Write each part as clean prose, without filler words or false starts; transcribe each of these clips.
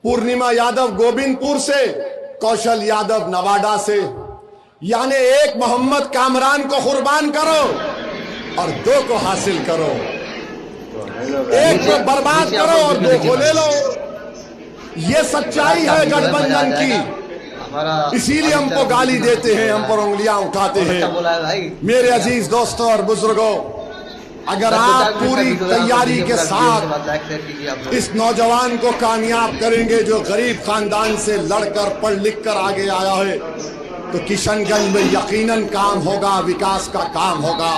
पूर्णिमा यादव गोविंदपुर से, कौशल यादव नवादा से। यानी एक मोहम्मद कामरान को कुर्बान करो और दो को हासिल करो, एक को बर्बाद करो और दो को ले लो। ये सच्चाई है गठबंधन की। इसीलिए हमको गाली देते हैं, हम पर उंगलियां उठाते हैं। मेरे अजीज दोस्तों और बुजुर्गों, अगर आप पूरी तैयारी के साथ इस नौजवान को कामयाब करेंगे जो गरीब खानदान से लड़कर पढ़ लिख कर आगे आया है, तो किशनगंज में यकीनन काम होगा, विकास का काम होगा।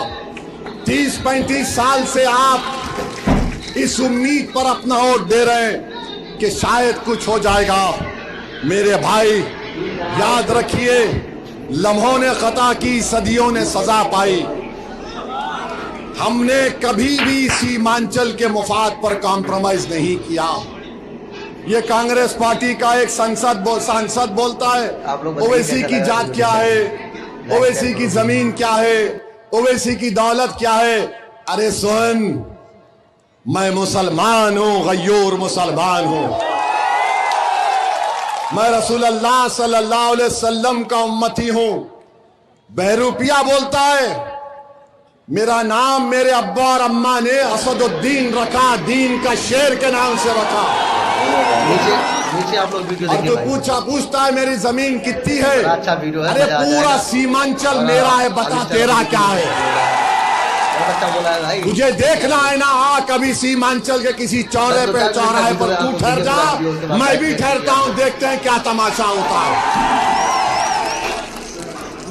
30-35 साल से आप इस उम्मीद पर अपना वोट दे रहे हैं कि शायद कुछ हो जाएगा। मेरे भाई याद रखिए, लम्हों ने खता की, सदियों ने सजा पाई। हमने कभी भी सीमांचल के मुफाद पर कॉम्प्रोमाइज नहीं किया। ये कांग्रेस पार्टी का एक सांसद बोलता है ओवैसी की जात क्या है, ओवैसी की जमीन क्या है, ओवैसी की दौलत क्या है। अरे सुन, मैं मुसलमान हूं, गयूर मुसलमान हूं। मैं रसूलुल्लाह सल्लल्लाहु अलैहि वसल्लम का उम्मती हूं। बहरूपिया बोलता है मेरा नाम मेरे अब्बा और अम्मा ने असदुद्दीन रखा, दीन का शेर के नाम से रखा। नीचे आप लोग वीडियो देखिए। पूछता है मेरी जमीन कितनी है। अच्छा वीडियो है। अरे पूरा सीमांचल मेरा है, बता तेरा क्या है। अच्छा बोला है भाई। तुझे देखना है ना, कभी सीमांचल के किसी चौराहे पर तू ठहर जा, मैं भी ठहरता हूं, देखते हैं क्या तमाशा होता है।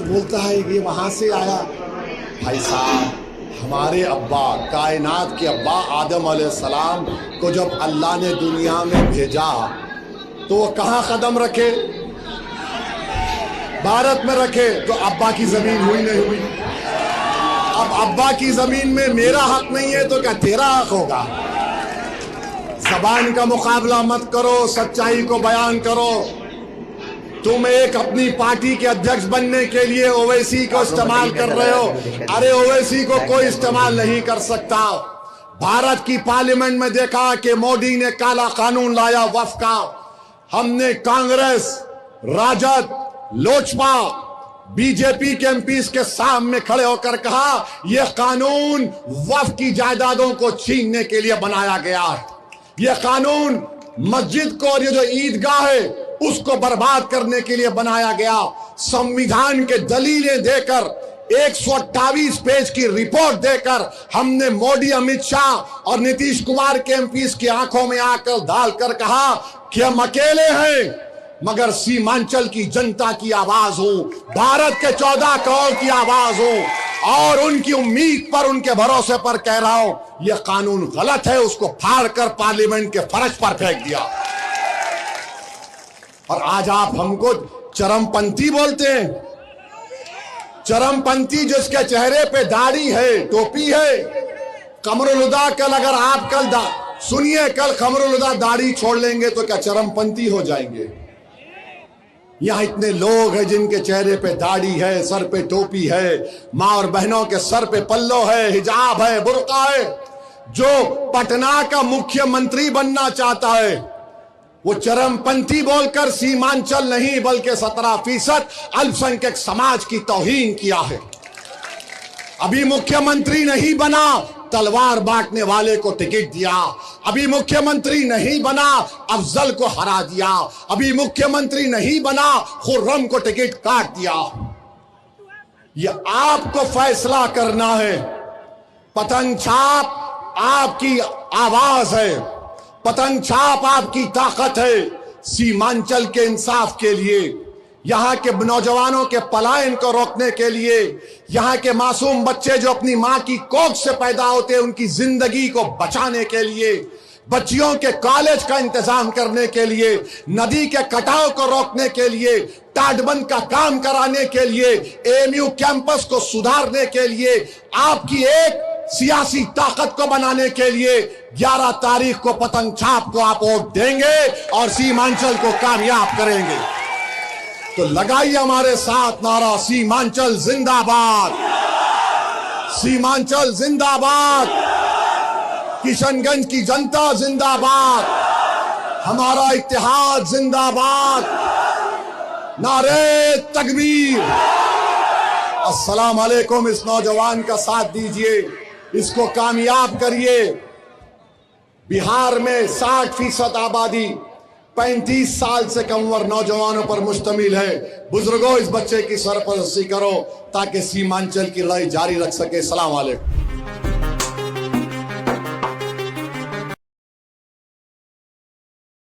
बोलता है ये वहां से आया। भाई साहब, हमारे अब्बा, कायनात के अब्बा आदम अलैहिस्सलाम को जब अल्लाह ने दुनिया में भेजा तो वो कहाँ कदम रखे? भारत में रखे। तो अब्बा की जमीन हुई नहीं हुई? अब अब्बा की जमीन में मेरा हक नहीं है तो क्या तेरा हक होगा? जबान का मुकाबला मत करो, सच्चाई को बयान करो। तुम एक अपनी पार्टी के अध्यक्ष बनने के लिए ओवैसी को इस्तेमाल कर रहे हो। अरे ओवैसी को कोई इस्तेमाल नहीं कर सकता। भारत की पार्लियामेंट में देखा कि मोदी ने काला कानून लाया वक्फ का। हमने कांग्रेस, राजद, लोजपा, बीजेपी के एमपीज के सामने खड़े होकर कहा यह कानून वक्फ की जायदादों को छीनने के लिए बनाया गया है। यह कानून मस्जिद को और ये जो ईदगाह है उसको बर्बाद करने के लिए बनाया गया। संविधान के दलीलें देकर 128 पेज की रिपोर्ट देकर हमने मोदी, अमित शाह और नीतीश कुमार के एमपीज की आंखों में आकर डालकर कहा कि हम अकेले हैं मगर सीमांचल की जनता की आवाज हूं, भारत के 14 करोड़ की आवाज हूं और उनकी उम्मीद पर, उनके भरोसे पर कह रहा हूं यह कानून गलत है। उसको फाड़कर पार्लियामेंट के फर्श पर फेंक दिया। और आज आप हमको चरमपंथी बोलते हैं। चरमपंथी जिसके चेहरे पे दाढ़ी है, टोपी है। कमरुल हुदा कल, अगर आप कल सुनिए, कल कमरुल हुदा दाढ़ी छोड़ लेंगे तो क्या चरमपंथी हो जाएंगे? यहां इतने लोग हैं जिनके चेहरे पे दाढ़ी है, सर पे टोपी है, मां और बहनों के सर पे पल्लो है, हिजाब है, बुर्का है। जो पटना का मुख्यमंत्री बनना चाहता है वो चरमपंथी बोलकर सीमांचल नहीं बल्कि 17% अल्पसंख्यक समाज की तौहीन किया है। अभी मुख्यमंत्री नहीं बना, तलवार बांटने वाले को टिकट दिया। अभी मुख्यमंत्री नहीं बना, अफजल को हरा दिया। अभी मुख्यमंत्री नहीं बना, खुर्रम को टिकट काट दिया। ये आपको फैसला करना है। पतंग छाप आपकी आवाज है, पतंग छाप आपकी ताकत है। सीमांचल के इंसाफ के लिए, यहां के नौजवानों के पलायन को रोकने के लिए, यहां के मासूम बच्चे जो अपनी मां की कोख से पैदा होते हैं उनकी जिंदगी को बचाने के लिए, बच्चियों के कॉलेज का इंतजाम करने के लिए, नदी के कटाव को रोकने के लिए, टाटबंद का काम कराने के लिए, एएमयू कैंपस को सुधारने के लिए, आपकी एक सियासी ताकत को बनाने के लिए 11 तारीख को पतंग छाप को आप वोट देंगे और सीमांचल को कामयाब करेंगे। तो लगाइए हमारे साथ नारा, सीमांचल जिंदाबाद, सीमांचल जिंदाबाद, किशनगंज की जनता जिंदाबाद, हमारा इत्तेहाद जिंदाबाद, नारे तकबीर। अस्सलाम वालेकुम। इस नौजवान का साथ दीजिए, इसको कामयाब करिए। बिहार में 60% आबादी 35 साल से कम उम्र नौजवानों पर मुश्तमिल है। बुजुर्गों, इस बच्चे की सरपरस्ती करो ताकि सीमांचल की लड़ाई जारी रख सके। सलाम वालेकुम।